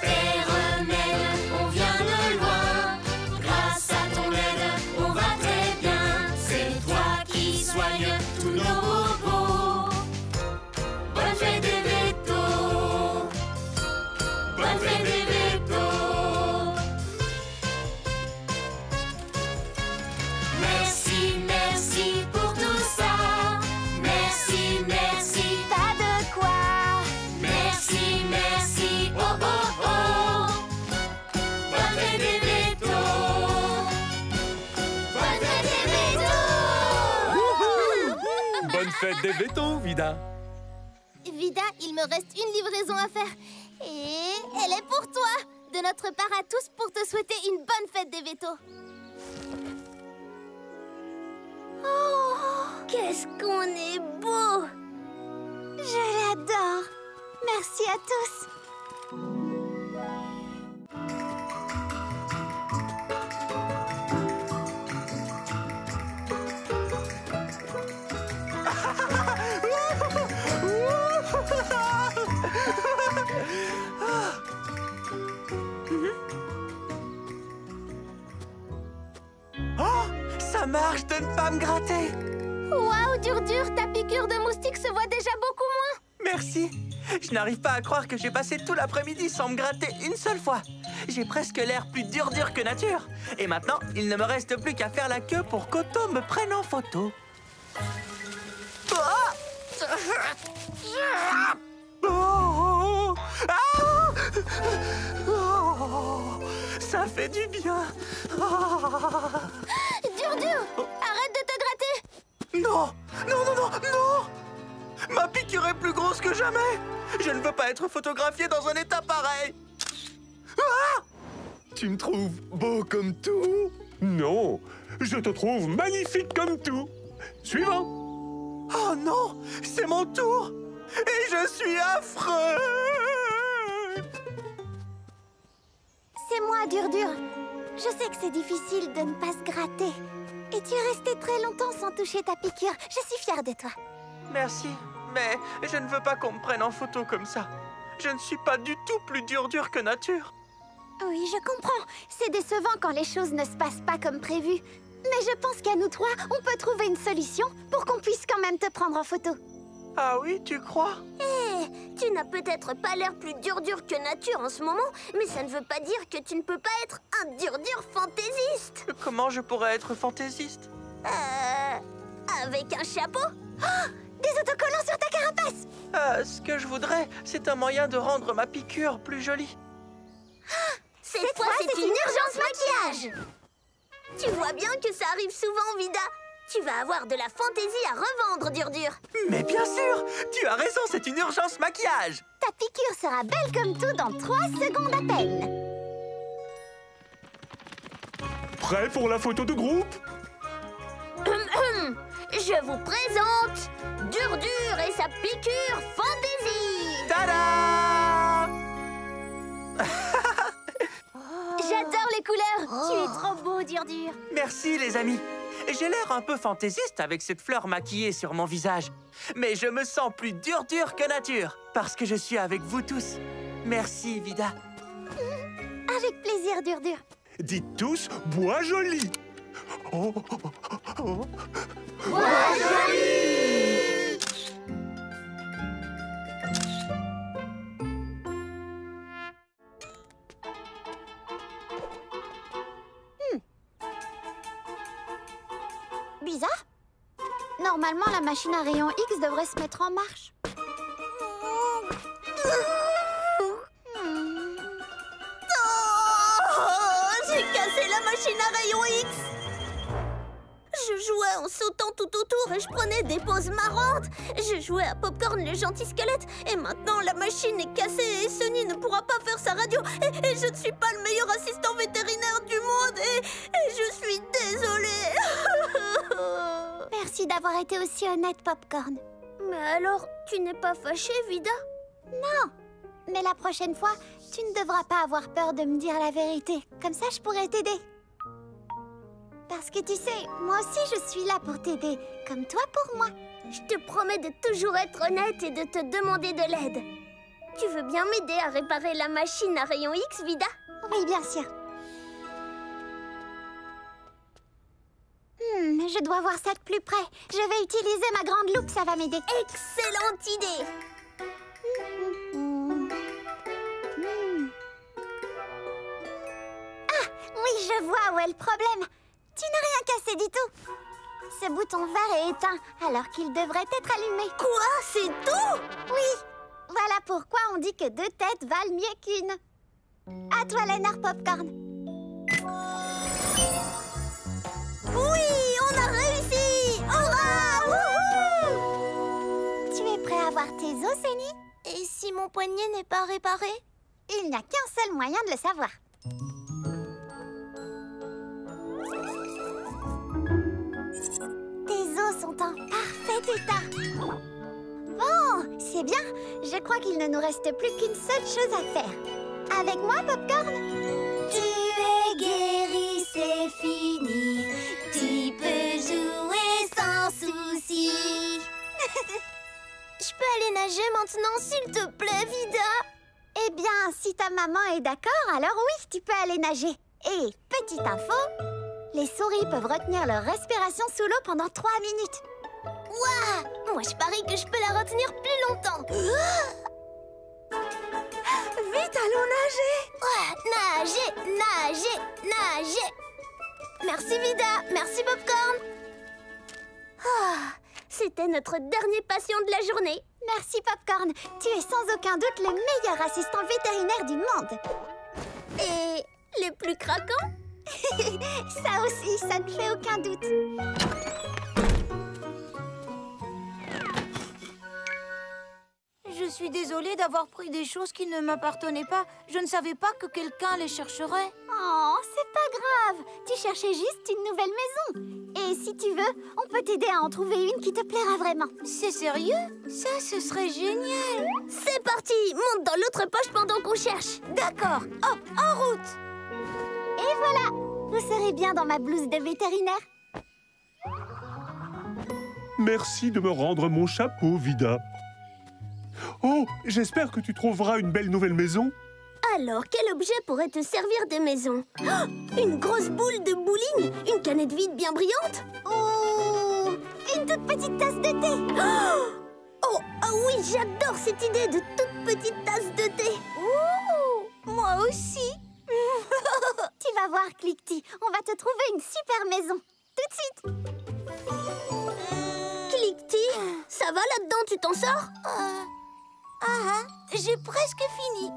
Tes remèdes, on vient de loin. Grâce à ton aide, on va très bien. C'est toi qui soignes tous nos bobos. Bonne fête des vétos. Bonne fête des vétos. fête des vétos, Vida. Vida, il me reste une livraison à faire. Et elle est pour toi. De notre part à tous pour te souhaiter une bonne fête des vétos. Oh, qu'est-ce qu'on est beau! Je l'adore. Merci à tous. Oh, ça marche de ne pas me gratter. Waouh, Dur, ta piqûre de moustique se voit déjà beaucoup moins. Merci. Je n'arrive pas à croire que j'ai passé tout l'après-midi sans me gratter une seule fois. J'ai presque l'air plus dur que nature. Et maintenant, il ne me reste plus qu'à faire la queue pour qu'Otto me prenne en photo. Oh, ah, oh, ça fait du bien. Dur, arrête de te gratter. Non, non, non, non, non. Ma piqûre est plus grosse que jamais. Je ne veux pas être photographié dans un état pareil. Ah! Tu me trouves beau comme tout? Non, je te trouve magnifique comme tout. Suivant. Oh non, c'est mon tour. Et je suis affreux. C'est moi, Dur. Je sais que c'est difficile de ne pas se gratter. Et tu es resté très longtemps sans toucher ta piqûre. Je suis fière de toi. Merci, mais je ne veux pas qu'on me prenne en photo comme ça. Je ne suis pas du tout plus dur que nature. Oui, je comprends. C'est décevant quand les choses ne se passent pas comme prévu. Mais je pense qu'à nous trois, on peut trouver une solution pour qu'on puisse quand même te prendre en photo. Ah oui, tu crois? Tu n'as peut-être pas l'air plus dur que nature en ce moment, mais ça ne veut pas dire que tu ne peux pas être un dur fantaisiste. Comment je pourrais être fantaisiste? Avec un chapeau? Des autocollants sur ta carapace! Ce que je voudrais, c'est un moyen de rendre ma piqûre plus jolie. Cette fois, c'est une urgence maquillage. Tu vois bien que ça arrive souvent, Vida. Tu vas avoir de la fantaisie à revendre, Dur. Mais bien sûr, tu as raison, c'est une urgence maquillage. Ta piqûre sera belle comme tout dans 3 secondes à peine. Prêt pour la photo de groupe? Je vous présente Dur et sa piqûre fantaisie. Tada! J'adore les couleurs. Tu es trop beau, Dur. Merci, les amis. J'ai l'air un peu fantaisiste avec cette fleur maquillée sur mon visage. Mais je me sens plus dur que nature, parce que je suis avec vous tous. Merci, Vida. Avec plaisir, Dur. Dites tous « Bois joli ». Oh, oh, oh, oh. Bois joli! Bizarre. Normalement, la machine à rayon X devrait se mettre en marche. J'ai cassé la machine à rayon X. Je jouais en sautant tout autour et je prenais des pauses marrantes. Je jouais à Popcorn le gentil squelette. Et maintenant, la machine est cassée et Sonny ne pourra pas faire sa radio. Et je ne suis pas le meilleur assistant vétérinaire du monde. Et je suis désolée. Merci d'avoir été aussi honnête, Popcorn. Mais alors, tu n'es pas fâchée, Vida? Non, mais la prochaine fois, tu ne devras pas avoir peur de me dire la vérité. Comme ça, je pourrai t'aider. Parce que tu sais, moi aussi je suis là pour t'aider, comme toi pour moi. Je te promets de toujours être honnête et de te demander de l'aide. Tu veux bien m'aider à réparer la machine à rayon X, Vida? Oui, bien sûr. Je dois voir ça de plus près. Je vais utiliser ma grande loupe, ça va m'aider. Excellente idée! Ah, oui, je vois où est le problème. Tu n'as rien cassé du tout. Ce bouton vert est éteint, alors qu'il devrait être allumé. Quoi? C'est tout? Oui. Voilà pourquoi on dit que 2 têtes valent mieux qu'une. À toi, Léonard Popcorn. Oui, on a réussi! Hurrah! Wouhou! tes os, Eni? Et si mon poignet n'est pas réparé? Il n'y a qu'un seul moyen de le savoir. Tes os sont en parfait état. Bon, c'est bien. Je crois qu'il ne nous reste plus qu'une seule chose à faire. Avec moi, Popcorn? Tu es guéri, c'est fini. Tu peux jouer sans souci. Je peux aller nager maintenant, s'il te plaît, Vida? Eh bien, si ta maman est d'accord, alors oui, tu peux aller nager. Et, petite info, les souris peuvent retenir leur respiration sous l'eau pendant 3 minutes. Ouah! Moi, je parie que je peux la retenir plus longtemps. Vite, allons nager! Ouah, nager, nager, nager. Merci, Vida. Merci, Popcorn. C'était notre dernier patient de la journée. Merci, Popcorn. Tu es sans aucun doute le meilleur assistant vétérinaire du monde. Et les plus craquants? Ça aussi, ça ne fait aucun doute. Je suis désolée d'avoir pris des choses qui ne m'appartenaient pas. Je ne savais pas que quelqu'un les chercherait. Oh, c'est pas grave. Tu cherchais juste une nouvelle maison. Et si tu veux, on peut t'aider à en trouver une qui te plaira vraiment. C'est sérieux? Ça, ce serait génial. C'est parti! Monte dans l'autre poche pendant qu'on cherche. D'accord. Hop, en route! Et voilà! Vous serez bien dans ma blouse de vétérinaire. Merci de me rendre mon chapeau, Vida. Oh, j'espère que tu trouveras une belle nouvelle maison. Alors, quel objet pourrait te servir de maison? Une grosse boule de bowling? Une canette vide bien brillante? Ou une toute petite tasse de thé. Oh oui, j'adore cette idée de toute petite tasse de thé. Moi aussi. Tu vas voir, Cliquetis, on va te trouver une super maison. Tout de suite. Cliquetis, ça va là-dedans, tu t'en sors? J'ai presque fini.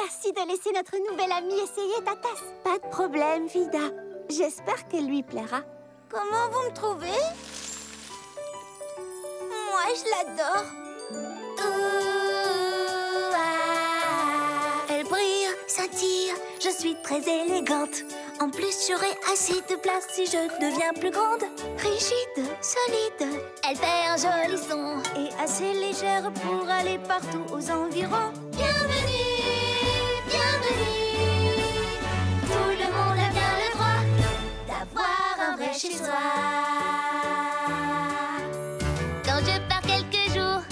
Merci de laisser notre nouvelle amie essayer ta tasse. Pas de problème, Vida. J'espère qu'elle lui plaira. Comment vous me trouvez? Moi, je l'adore. Elle brille, scintille, je suis très élégante. En plus, j'aurai assez de place si je deviens plus grande. Rigide, solide, elle fait un joli son. Et assez légère pour aller partout aux environs. Bienvenue, bienvenue. Tout le monde a bien le droit d'avoir un vrai chez soi. Quand je pars quelques jours,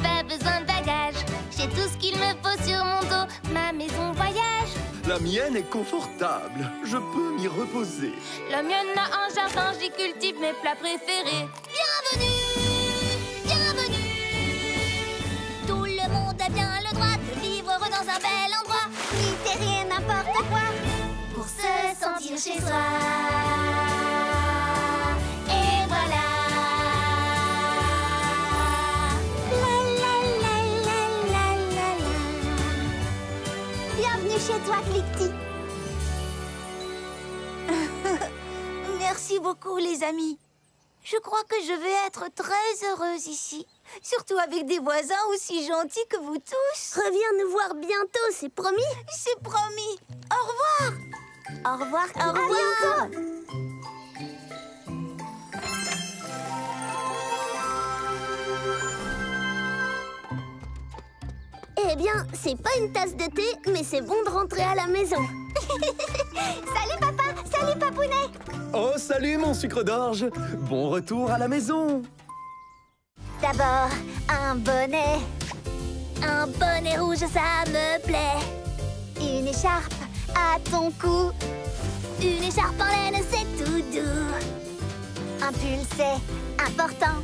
pas besoin de bagages. J'ai tout ce qu'il me faut sur mon dos, ma maison voyage. La mienne est confortable, je peux m'y reposer. La mienne a un jardin, j'y cultive mes plats préférés. Bienvenue, bienvenue. Tout le monde a bien le droit de vivre dans un bel endroit. Ni rien, n'importe quoi. Pour se sentir chez soi. Et voilà. Bienvenue chez toi, Cliquetis. Merci beaucoup, les amis. Je crois que je vais être très heureuse ici. Surtout avec des voisins aussi gentils que vous tous. Reviens nous voir bientôt, c'est promis? C'est promis. Au revoir. Au revoir, Au revoir. à bientôt. Eh bien, c'est pas une tasse de thé, mais c'est bon de rentrer à la maison. Salut, papa. Salut, papounet. Oh, salut mon sucre d'orge. Bon retour à la maison. D'abord, un bonnet. Un bonnet rouge, ça me plaît. Une écharpe à ton cou. Une écharpe en laine, c'est tout doux. Un pull, c'est important.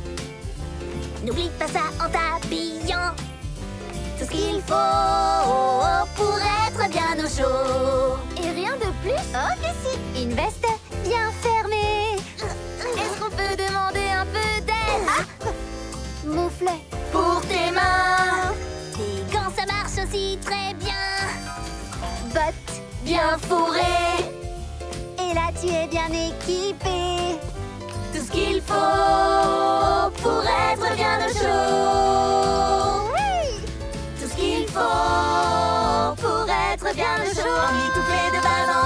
N'oublie pas ça en t'habillant. Tout ce qu'il faut pour être bien au chaud. Et rien de plus? Oh, que si. Une veste bien fermée. Est-ce qu'on peut demander un peu d'aide? Moufle Pour tes mains. Des gants, ça marche aussi très bien. bottes. Bien fourrés. Et là, tu es bien équipé. Tout ce qu'il faut pour être bien au chaud. Oui. un jour m'étouffer de bas en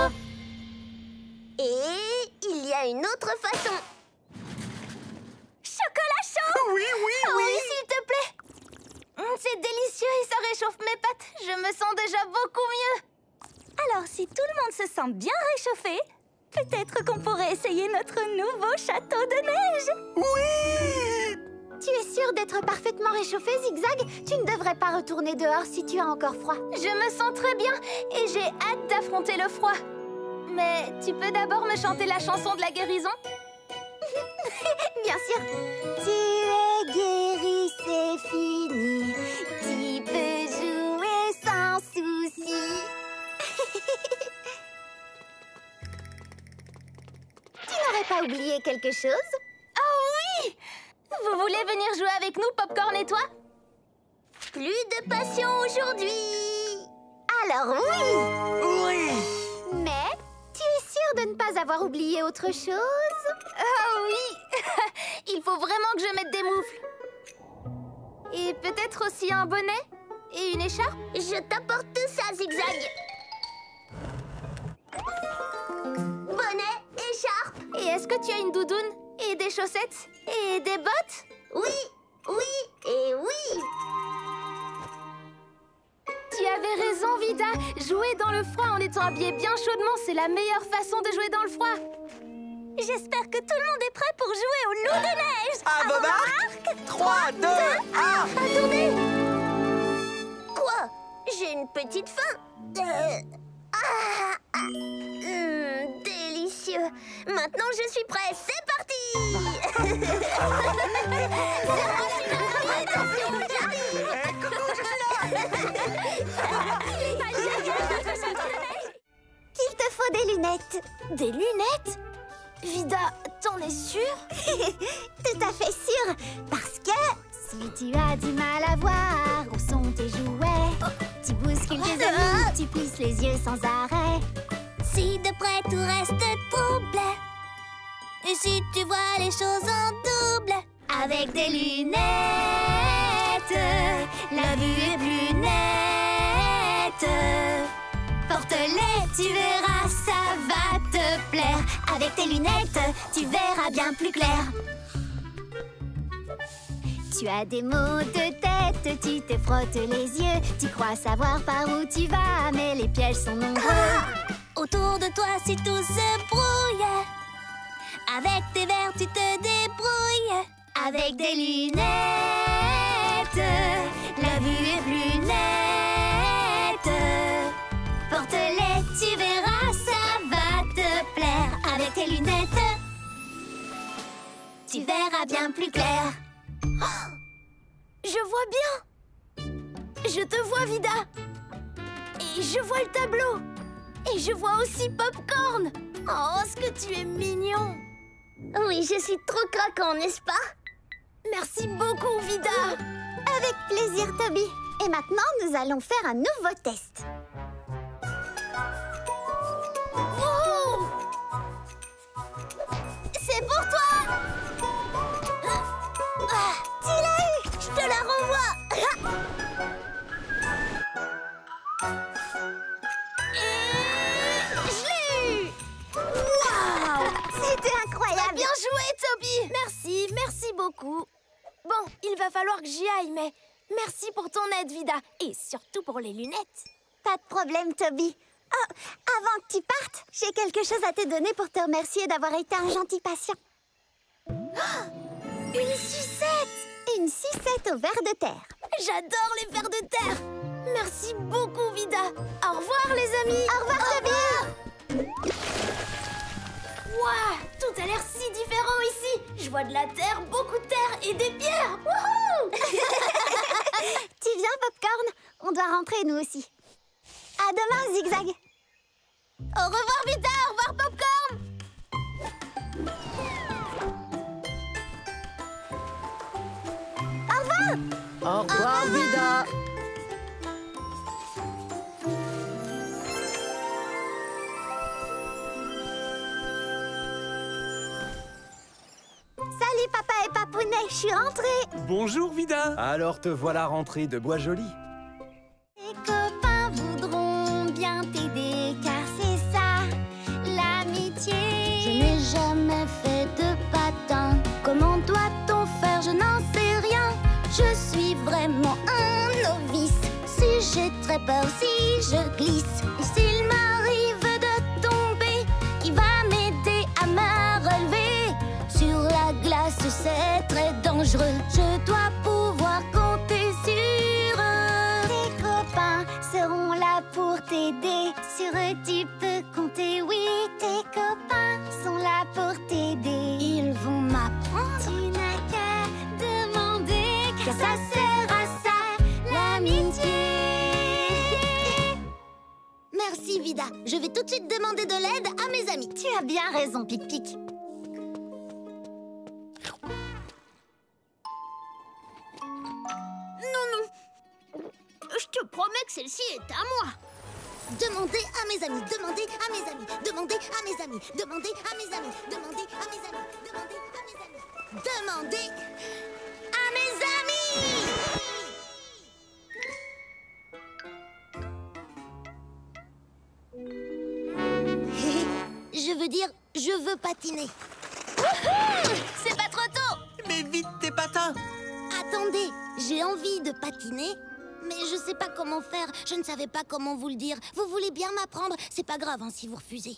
haut. Et il y a une autre façon. Chocolat chaud. Oui, s'il te plaît. C'est délicieux et ça réchauffe mes pattes. Je me sens déjà beaucoup mieux. Alors, si tout le monde se sent bien réchauffé, peut-être qu'on pourrait essayer notre nouveau château de neige. Tu es sûre d'être parfaitement réchauffée, Zigzag? Tu ne devrais pas retourner dehors si tu as encore froid. Je me sens très bien et j'ai hâte d'affronter le froid. Mais tu peux d'abord me chanter la chanson de la guérison? Bien sûr. Tu es guéri, c'est fini. Tu peux jouer sans souci. Tu n'aurais pas oublié quelque chose? Oh oui! Vous voulez venir jouer avec nous, Popcorn et toi? Plus de passion aujourd'hui! Alors oui! Mais tu es sûre de ne pas avoir oublié autre chose? Ah oui! Il faut vraiment que je mette des moufles. Et peut-être aussi un bonnet et une écharpe? Je t'apporte tout ça, Zigzag. Bonnet, écharpe. Et est-ce que tu as une doudoune? Et des chaussettes? Et des bottes? Oui, et oui. Tu avais raison, Vida. Jouer dans le froid en étant habillé bien chaudement, c'est la meilleure façon de jouer dans le froid. J'espère que tout le monde est prêt pour jouer au loup de neige. À vos marques. 3, 2, 1. Attendez. Quoi? J'ai une petite faim. Délicieux. Maintenant, je suis prêt. C'est parti. Il te faut des lunettes. Des lunettes? Vida, t'en es sûre? Tout à fait sûre. Parce que si tu as du mal à voir où sont tes jouets, tu bouscules tes amis, tu plisses les yeux sans arrêt. Si de près tout reste trouble, et si tu vois les choses en double, avec des lunettes, la vue est plus nette. Porte-les, tu verras, ça va te plaire. Avec tes lunettes, tu verras bien plus clair. Tu as des maux de tête, tu te frottes les yeux. Tu crois savoir par où tu vas, mais les pièges sont nombreux. Autour de toi, si tout se brouille, avec tes verres, tu te débrouilles. Avec des lunettes, la vue est plus nette. Porte-les, tu verras, ça va te plaire. Avec tes lunettes, tu verras bien plus clair. Oh, je vois bien. Je te vois, Vida. Et je vois le tableau. Et je vois aussi Popcorn. Oh, ce que tu es mignon. Oui, je suis trop craquant, n'est-ce pas? Merci beaucoup, Vida. Avec plaisir, Toby. Et maintenant, nous allons faire un nouveau test. Wow! C'est pour toi. Tu l'as eu. Je te la renvoie. C'était incroyable! Bien joué, Toby! Merci beaucoup. Bon, il va falloir que j'y aille, mais merci pour ton aide, Vida. Et surtout pour les lunettes. Pas de problème, Toby. Oh, avant que tu partes, j'ai quelque chose à te donner pour te remercier d'avoir été un gentil patient. Une sucette! Une sucette au ver de terre. J'adore les vers de terre! Merci beaucoup, Vida. Au revoir, les amis. Au revoir, Toby. Waouh, tout a l'air si différent ici. Je vois de la terre, beaucoup de terre et des pierres. Wouhou! Tu viens, Popcorn? On doit rentrer, nous aussi. À demain, Zigzag. Au revoir, Vida. Au revoir, Popcorn. Au revoir. Au revoir, Vida. Salut, papa et papounet, je suis rentrée. Bonjour, Vida. Alors te voilà rentrée de Bois Joli. Les copains vous pas peur si je glisse. Et s'il m'arrive de tomber, il va m'aider à me relever. Sur la glace, c'est très dangereux. Je dois pouvoir compter sur eux. Tes copains seront là pour t'aider. Sur eux, tu peux compter, oui. Tes copains sont là pour t'aider. Ils vont m'apprendre. Tu n'as qu'à demander, car ça sert à ça, l'amitié. Merci, Vida. Je vais tout de suite demander de l'aide à mes amis. Tu as bien raison, Pic-Pic. Non. Je te promets que celle-ci est à moi. Demandez à mes amis, demandez à mes amis, demandez à mes amis, demandez à mes amis, demandez à mes amis, demandez à mes amis, demandez à mes amis. Je veux dire, je veux patiner. C'est pas trop tôt. Mais vite tes patins! Attendez, j'ai envie de patiner, mais je sais pas comment faire. Je ne savais pas comment vous le dire. Vous voulez bien m'apprendre? C'est pas grave hein, si vous refusez.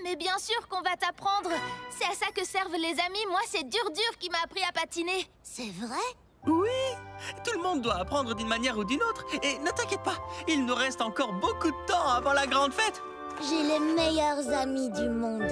Mais bien sûr qu'on va t'apprendre. C'est à ça que servent les amis. Moi, c'est Dur qui m'a appris à patiner. C'est vrai? Oui! Tout le monde doit apprendre d'une manière ou d'une autre. Et ne t'inquiète pas, il nous reste encore beaucoup de temps avant la grande fête. J'ai les meilleurs amis du monde.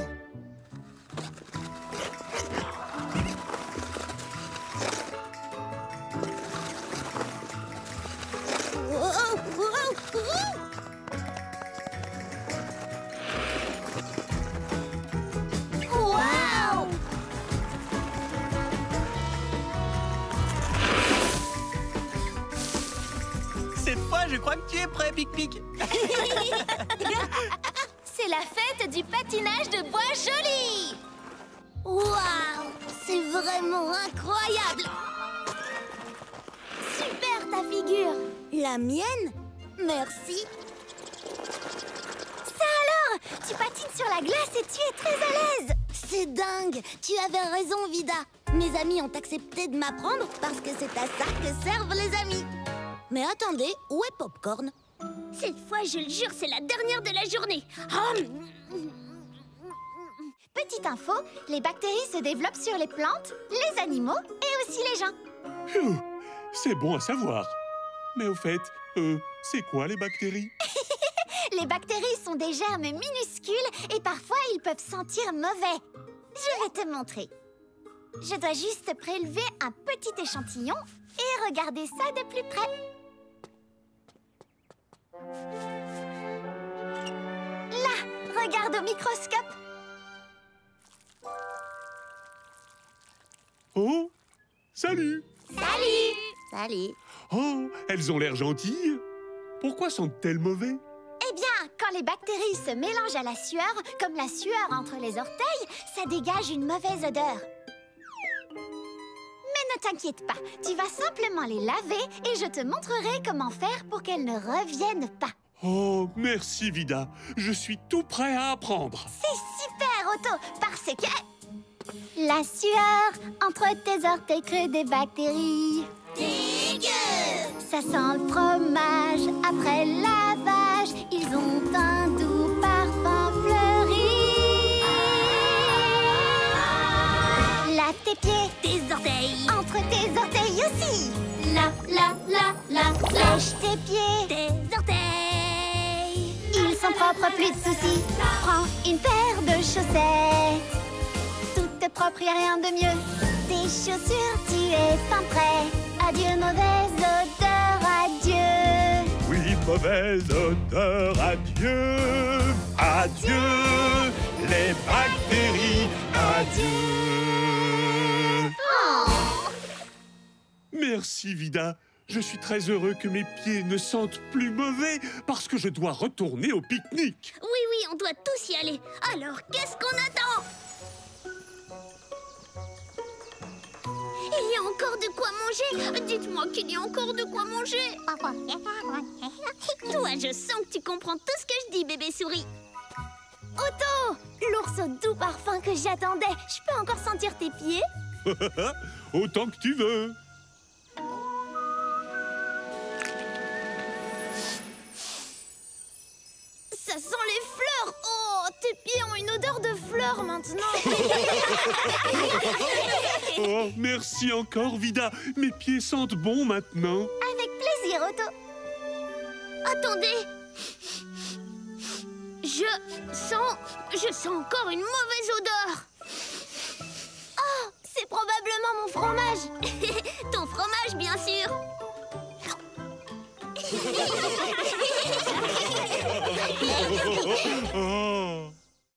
Waouh! Cette fois, je crois que tu es prêt, Pic-Pic. C'est la fête du patinage de Bois Joli. Waouh! C'est vraiment incroyable! Super ta figure. La mienne? Merci. Ça alors, tu patines sur la glace et tu es très à l'aise. C'est dingue! Tu avais raison, Vida. Mes amis ont accepté de m'apprendre parce que c'est à ça que servent les amis. Mais attendez, où est Popcorn? Cette fois, je le jure, c'est la dernière de la journée. Petite info, les bactéries se développent sur les plantes, les animaux et aussi les gens. Phew, c'est bon à savoir. Mais au fait, c'est quoi les bactéries? Les bactéries sont des germes minuscules et parfois ils peuvent sentir mauvais. Je vais te montrer. Je dois juste prélever un petit échantillon et regarder ça de plus près. Là, regarde au microscope. Oh, salut! Salut! Salut! Oh, elles ont l'air gentilles. Pourquoi sentent-elles mauvais? Eh bien, quand les bactéries se mélangent à la sueur, comme la sueur entre les orteils, ça dégage une mauvaise odeur. Mais ne t'inquiète pas, tu vas simplement les laver et je te montrerai comment faire pour qu'elles ne reviennent pas. Oh, merci Vida. Je suis tout prêt à apprendre. C'est super, Otto, parce que... La sueur entre tes orteils crée des bactéries. Dégueu! Ça sent le fromage après lavage. Ils ont un doux parfum fleuri. Lave tes pieds, Tes orteils, entre tes orteils aussi. la, Lèche tes pieds, tes orteils. ils sont propres, plus de soucis. Prends une paire de chaussettes. Tout est propre, y'a rien de mieux. Tes chaussures, tu es fin prêt. Adieu, mauvaise odeur, adieu. Oui, mauvaise odeur, adieu. Adieu, les bactéries, adieu. Merci Vida. Je suis très heureux que mes pieds ne sentent plus mauvais parce que je dois retourner au pique-nique. Oui, on doit tous y aller. Alors, qu'est-ce qu'on attend? Il y a encore de quoi manger. Dites-moi qu'il y a encore de quoi manger. Toi, je sens que tu comprends tout ce que je dis, bébé souris. Otto, l'ours au doux parfum que j'attendais. Je peux encore sentir tes pieds? Autant que tu veux. odeur maintenant. Oh, merci encore, Vida. Mes pieds sentent bon maintenant. Avec plaisir, Otto. Attendez. Je sens encore une mauvaise odeur. Oh, c'est probablement mon fromage. Ton fromage, bien sûr. Oh,